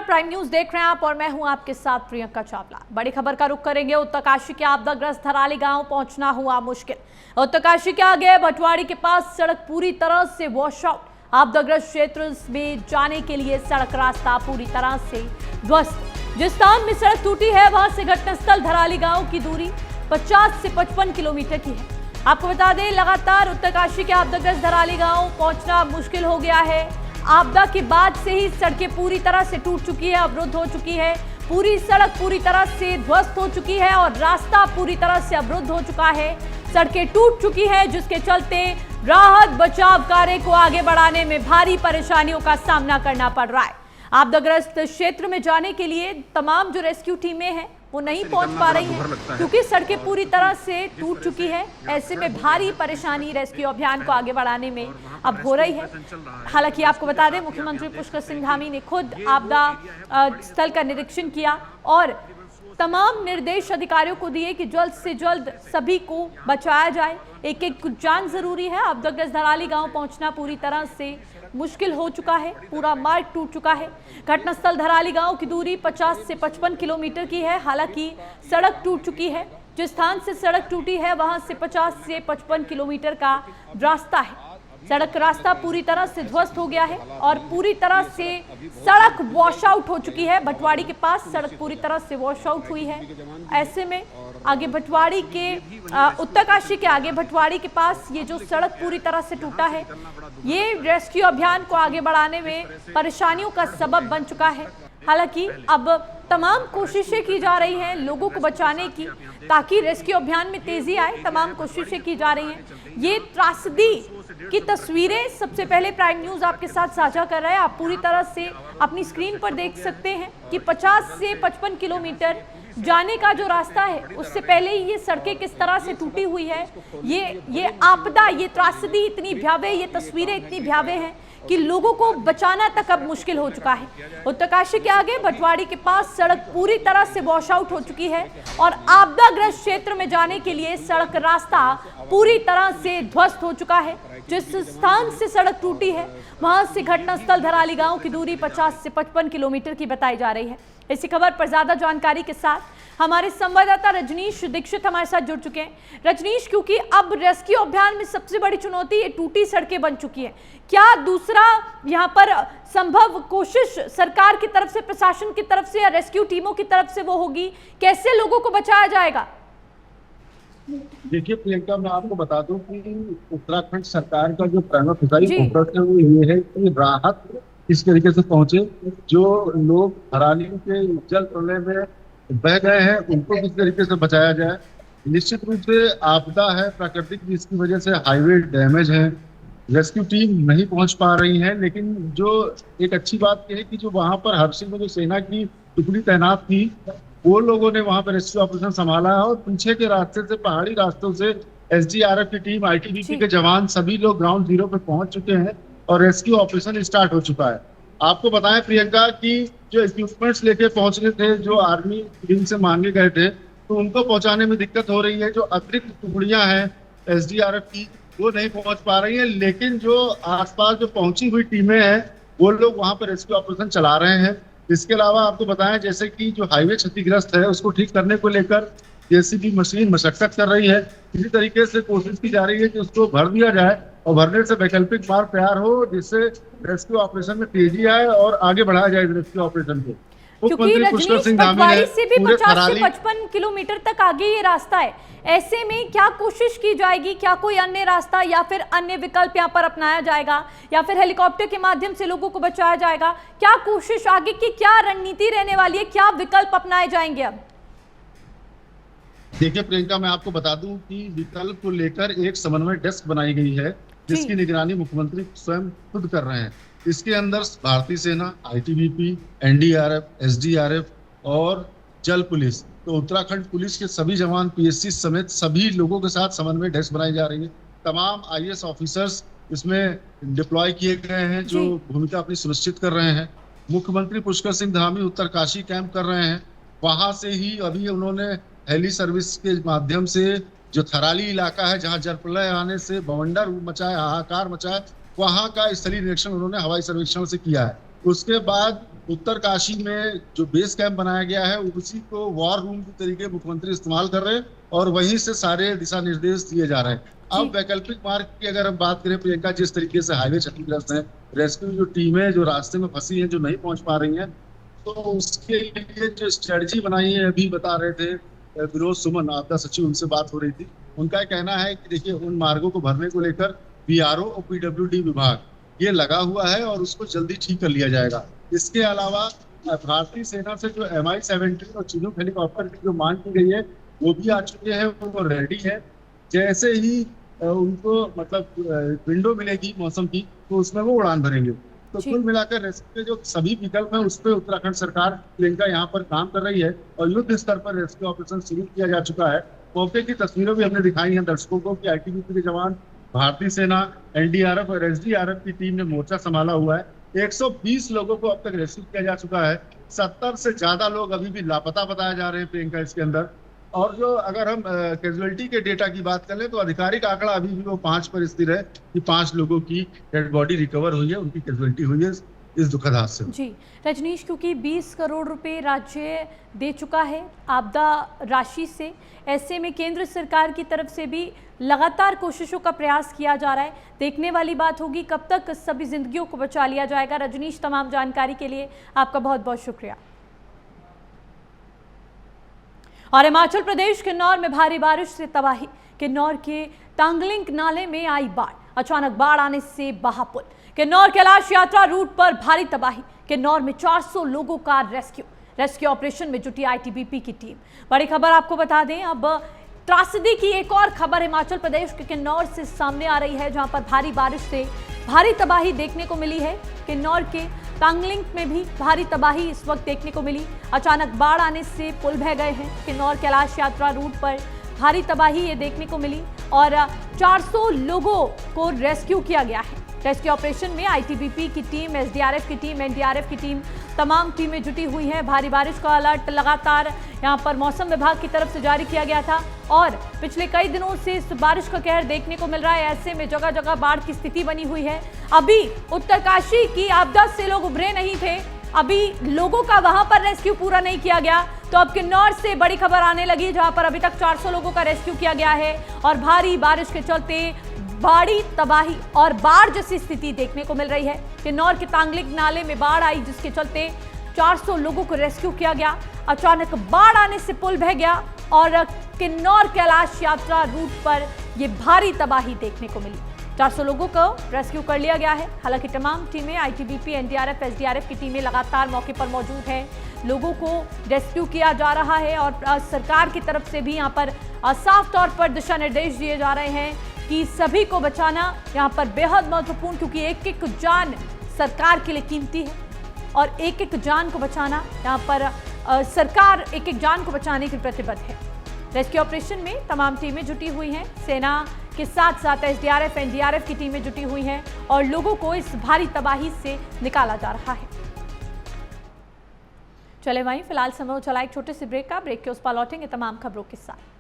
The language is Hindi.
प्राइम न्यूज देख रहे हैं आप और मैं हूं आपके साथ प्रियंका चावला। बड़ी खबर का रुख करेंगे। उत्तरकाशी के आपदाग्रस्त धराली गांव पहुंचना हुआ मुश्किल। उत्तरकाशी के आगे भटवाड़ी के पास सड़क पूरी तरह से वॉश आउट। आपदाग्रस्त क्षेत्र में जाने के लिए सड़क रास्ता पूरी तरह से ध्वस्त। जिस स्थान में सड़क टूटी है वहां से घटनास्थल धराली गांव की दूरी 50 से 55 किलोमीटर की है। आपको बता दें, लगातार उत्तरकाशी के आपदाग्रस्त धराली गांव पहुंचना मुश्किल हो गया है। आपदा के बाद से ही सड़कें पूरी तरह से टूट चुकी है, अवरुद्ध हो चुकी है। पूरी सड़क पूरी तरह से ध्वस्त हो चुकी है और रास्ता पूरी तरह से अवरुद्ध हो चुका है। सड़कें टूट चुकी है, जिसके चलते राहत बचाव कार्य को आगे बढ़ाने में भारी परेशानियों का सामना करना पड़ रहा है। आपदाग्रस्त क्षेत्र में जाने के लिए तमाम जो रेस्क्यू टीमें हैं वो नहीं पहुंच पा रही हैं क्योंकि सड़कें पूरी तरह से टूट चुकी है। ऐसे में भारी परेशानी रेस्क्यू अभियान को आगे बढ़ाने में अब हो रही है। हालांकि आपको बता दें, मुख्यमंत्री पुष्कर सिंह धामी ने खुद आपदा स्थल का निरीक्षण किया और तमाम निर्देश अधिकारियों को दिए कि जल्द से जल्द सभी को बचाया जाए। एक एक जान जरूरी है। आपदाग्रस्त धराली गांव पहुंचना पूरी तरह से मुश्किल हो चुका है, पूरा मार्ग टूट चुका है। घटनास्थल धराली गांव की दूरी 50 से 55 किलोमीटर की है। हालांकि सड़क टूट चुकी है। जिस स्थान से सड़क टूटी है वहां से 50 से 55 किलोमीटर का रास्ता है। सड़क रास्ता पूरी तरह से ध्वस्त हो गया है और पूरी तरह से सड़क वॉश आउट हो चुकी है। भटवाड़ी के पास सड़क पूरी तरह से वॉश आउट हुई है। ऐसे में आगे भटवाड़ी के उत्तरकाशी के आगे भटवाड़ी के पास ये जो सड़क पूरी तरह से टूटा है, ये रेस्क्यू अभियान को आगे बढ़ाने में परेशानियों का सबब बन चुका है। हालांकि अब तमाम कोशिशें की जा रही हैं लोगों को बचाने की, ताकि रेस्क्यू अभियान में तेजी आए। तमाम कोशिशें की जा रही हैं। ये त्रासदी की तस्वीरें सबसे पहले प्राइम न्यूज आपके साथ साझा कर रहा है। आप पूरी तरह से अपनी स्क्रीन पर देख सकते हैं कि 50 से 55 किलोमीटर जाने का जो रास्ता है, उससे पहले ही ये सड़कें किस तरह से टूटी हुई है। ये आपदा, ये त्रासदी इतनी भयावह, ये तस्वीरें इतनी भयावह हैं कि लोगों को बचाना तक अब मुश्किल हो चुका है। उत्तरकाशी के आगे भटवाड़ी के पास सड़क पूरी तरह से वॉश आउट हो चुकी है और आपदाग्रस्त क्षेत्र में जाने के लिए सड़क रास्ता पूरी तरह से ध्वस्त हो चुका है। जिस स्थान से सड़क टूटी है वहां से घटनास्थल धराली गांव की दूरी 50 से 55 किलोमीटर की बताई जा रही है। इसी खबर पर ज्यादा जानकारी के साथ हमारे संवाददाता रजनीश दीक्षित हमारे साथ जुड़ चुके हैं। रजनीश, क्योंकि अब रेस्क्यू अभियान में सबसे बड़ी चुनौती ये टूटी सड़कें बन चुकी है, क्या दूसरा यहाँ पर संभव कोशिश सरकार की तरफ से, प्रशासन की तरफ से या रेस्क्यू टीमों की तरफ से वो होगी? कैसे लोगों को बचाया जाएगा? देखिए प्रियंका, मैं आपको बता दूं कि उत्तराखंड सरकार का जो प्राइमा फिसाई फोकस है वो ये है कि राहत इस तरीके से पहुंचे, जो लोग धराली के जल प्रलय में बह गए हैं उनको किस तरीके से बचाया जाए। निश्चित रूप से आपदा है प्राकृतिक, जिसकी वजह से हाईवे डैमेज है, रेस्क्यू टीम नहीं पहुंच पा रही है। लेकिन जो एक अच्छी बात यह है कि जो वहां पर हरसिल में जो सेना की टुकड़ी तैनात थी, वो लोगों ने वहां पर रेस्क्यू ऑपरेशन संभाला है और पीछे के रास्ते से, पहाड़ी रास्तों से एसडीआरएफ की टीम, आईटीबीपी के जवान सभी लोग ग्राउंड जीरो पे पहुंच चुके हैं और रेस्क्यू ऑपरेशन स्टार्ट हो चुका है। आपको बताएं प्रियंका कि जो इक्विपमेंट्स लेके पहुंच रहे थे, जो आर्मी टीम से मांगे गए थे, तो उनको पहुंचाने में दिक्कत हो रही है। जो अतिरिक्त टुकड़ियां हैं एसडीआरएफ की, वो नहीं पहुंच पा रही है। लेकिन जो आसपास जो पहुंची हुई टीमें हैं, वो लोग वहां पर रेस्क्यू ऑपरेशन चला रहे हैं। इसके अलावा आपको बताएं, जैसे कि जो हाईवे क्षतिग्रस्त है उसको ठीक करने को लेकर जेसीबी मशीन मशक्कत कर रही है। इसी तरीके से कोशिश की जा रही है कि उसको भर दिया जाए और भरने से वैकल्पिक मार्ग तैयार हो, जिससे रेस्क्यू ऑपरेशन में तेजी आए और आगे बढ़ाया जाए रेस्क्यू ऑपरेशन को। क्योंकि रजनीश, भटवाड़ी से भी 50 से 55 किलोमीटर तक आगे ये रास्ता है। ऐसे में क्या कोशिश की जाएगी? क्या कोई अन्य रास्ता या फिर अन्य विकल्प यहाँ पर अपनाया जाएगा या फिर हेलीकॉप्टर के माध्यम से लोगों को बचाया जाएगा? क्या कोशिश आगे की, क्या रणनीति रहने वाली है? क्या विकल्प अपनाए जाएंगे अब? देखिए प्रियंका, मैं आपको बता दूं कि विकल्प को लेकर एक समन्वय डेस्क बनाई गई है, जिसकी निगरानी मुख्यमंत्री स्वयं खुद कर रहे हैं। इसके अंदर भारतीय सेना, आईटीबीपी, एनडीआरएफ, एसडीआरएफ और जल पुलिस, तो उत्तराखंड पुलिस के सभी जवान, पीएससी समेत सभी लोगों के साथ समन्वय डेस्क बनाई जा रही है। तमाम आईएएस ऑफिसर्स इसमें डिप्लॉय किए गए हैं, जो भूमिका अपनी सुनिश्चित कर रहे हैं। मुख्यमंत्री पुष्कर सिंह धामी उत्तरकाशी कैंप कर रहे हैं। वहां से ही अभी उन्होंने हेली सर्विस के माध्यम से जो थराली इलाका है, जहां जल प्रलय आने से बवंडर मचा है, हाहाकार मचा है, वहां का स्थलीय निरीक्षण उन्होंने हवाई सर्वेक्षण से किया है। उसके बाद उत्तरकाशी में जो बेस कैंप बनाया गया है उसी को वॉर रूम के तरीके मुख्यमंत्री इस्तेमाल कर रहे हैं और वहीं से सारे दिशा निर्देश दिए जा रहे हैं। अब वैकल्पिक मार्ग की अगर हम बात करें प्रियंका, जिस तरीके से हाईवे क्षतिग्रस्त है, रेस्क्यू जो टीमें जो रास्ते में फंसी हैं, जो नहीं पहुंच पा रही हैं, तो उसके लिए जो स्ट्रेटजी बनाई है, अभी बता रहे थे विनोद सुमन आपदा सचिव, उनसे बात हो रही थी। उनका कहना है कि देखिए उन मार्गों को भरने को लेकर बीआरओ और पीडब्ल्यूडी विभाग ये लगा हुआ है और उसको जल्दी ठीक कर लिया जाएगा। इसके अलावा भारतीय सेना से जो MI-17 और चिनूक हेलीकॉप्टर की जो मांग की गई है वो भी आ चुके हैं, वो रेडी है। जैसे ही उनको मतलब विंडो मिलेगी मौसम की, तो उसमें वो उड़ान भरेंगे। तो कुल मिलाकर रेस्क्यू के जो सभी विकल्प हैं उस पर उत्तराखंड सरकार प्रियंका यहाँ पर काम कर रही है और युद्ध स्तर पर रेस्क्यू ऑपरेशन शुरू किया जा चुका है। मौके की तस्वीरें भी हमने दिखाई हैं दर्शकों को कि ITBP के जवान, भारतीय सेना, NDRF और SDRF की टीम ने मोर्चा संभाला हुआ है। 120 लोगों को अब तक रेस्क्यू किया जा चुका है। 70 से ज्यादा लोग अभी भी लापता बताए जा रहे हैं प्रियंका इसके अंदर। और जो अगर हम कैजुअलिटी के डेटा की बात करें तो आधिकारिक आंकड़ा अभी भी वो 5 पर स्थिर है कि 5 लोगों की डेड बॉडी रिकवर हुई है, उनकी कैजुअलिटी हुई है इस दुखद हादसे में। जी रजनीश, क्योंकि 20 करोड़ रुपए राज्य दे चुका है आपदा राशि से, ऐसे में केंद्र सरकार की तरफ से भी लगातार कोशिशों का प्रयास किया जा रहा है। देखने वाली बात होगी कब तक सभी जिंदगियों को बचा लिया जाएगा। रजनीश, तमाम जानकारी के लिए आपका बहुत बहुत शुक्रिया। और हिमाचल प्रदेश किन्नौर में भारी बारिश से तबाही। किन्नौर के तांगलिंग नाले में आई बाढ़, अचानक बाढ़ आने से बहा पुल। किन्नौर कैलाश यात्रा रूट पर भारी तबाही। किन्नौर में 400 लोगों का रेस्क्यू ऑपरेशन में जुटी ITBP की टीम। बड़ी खबर आपको बता दें, अब त्रासदी की एक और खबर हिमाचल प्रदेश के किन्नौर से सामने आ रही है, जहां पर भारी बारिश से भारी तबाही देखने को मिली है। किन्नौर के तांगलिंग में भी भारी तबाही इस वक्त देखने को मिली। अचानक बाढ़ आने से पुल बह गए हैं। किन्नौर कैलाश यात्रा रूट पर भारी तबाही ये देखने को मिली और 400 लोगों को रेस्क्यू किया गया है। रेस्क्यू ऑपरेशन में ITBP की टीम, SDRF की टीम, NDRF की टीम, तमाम टीमें जुटी हुई हैं। भारी बारिश का अलर्ट लगातार यहां पर मौसम विभाग की तरफ से जारी किया गया था और पिछले कई दिनों से इस बारिश का कहर देखने को मिल रहा है। ऐसे में जगह जगह बाढ़ की स्थिति बनी हुई है। अभी उत्तरकाशी की आपदा से लोग उभरे नहीं थे, अभी लोगों का वहां पर रेस्क्यू पूरा नहीं किया गया, तो अब किन्नौर से बड़ी खबर आने लगी, जहां पर अभी तक 400 लोगों का रेस्क्यू किया गया है और भारी बारिश के चलते बड़ी तबाही और बाढ़ जैसी स्थिति देखने को मिल रही है। किन्नौर के तांगलिंग नाले में बाढ़ आई, जिसके चलते 400 लोगों को रेस्क्यू किया गया। अचानक बाढ़ आने से पुल बह गया और किन्नौर कैलाश यात्रा रूट पर यह भारी तबाही देखने को मिली। 400 लोगों को रेस्क्यू कर लिया गया है। हालांकि तमाम टीमें, ITBP, NDRF, SDRF की टीमें लगातार मौके पर मौजूद हैं। लोगों को रेस्क्यू किया जा रहा है और सरकार की तरफ से भी यहाँ पर साफ तौर पर दिशा निर्देश दिए जा रहे हैं कि सभी को बचाना यहाँ पर बेहद महत्वपूर्ण, क्योंकि एक एक जान सरकार के लिए कीमती है और एक एक जान को बचाना यहाँ पर सरकार एक एक जान को बचाने की प्रतिबद्ध है। रेस्क्यू ऑपरेशन में तमाम टीमें जुटी हुई हैं। सेना के साथ साथ SDRF, NDRF की टीमें जुटी हुई हैं और लोगों को इस भारी तबाही से निकाला जा रहा है। चले वहीं फिलहाल समय हो चला एक छोटे से ब्रेक का। ब्रेक के उस पर लौटेंगे तमाम खबरों के साथ।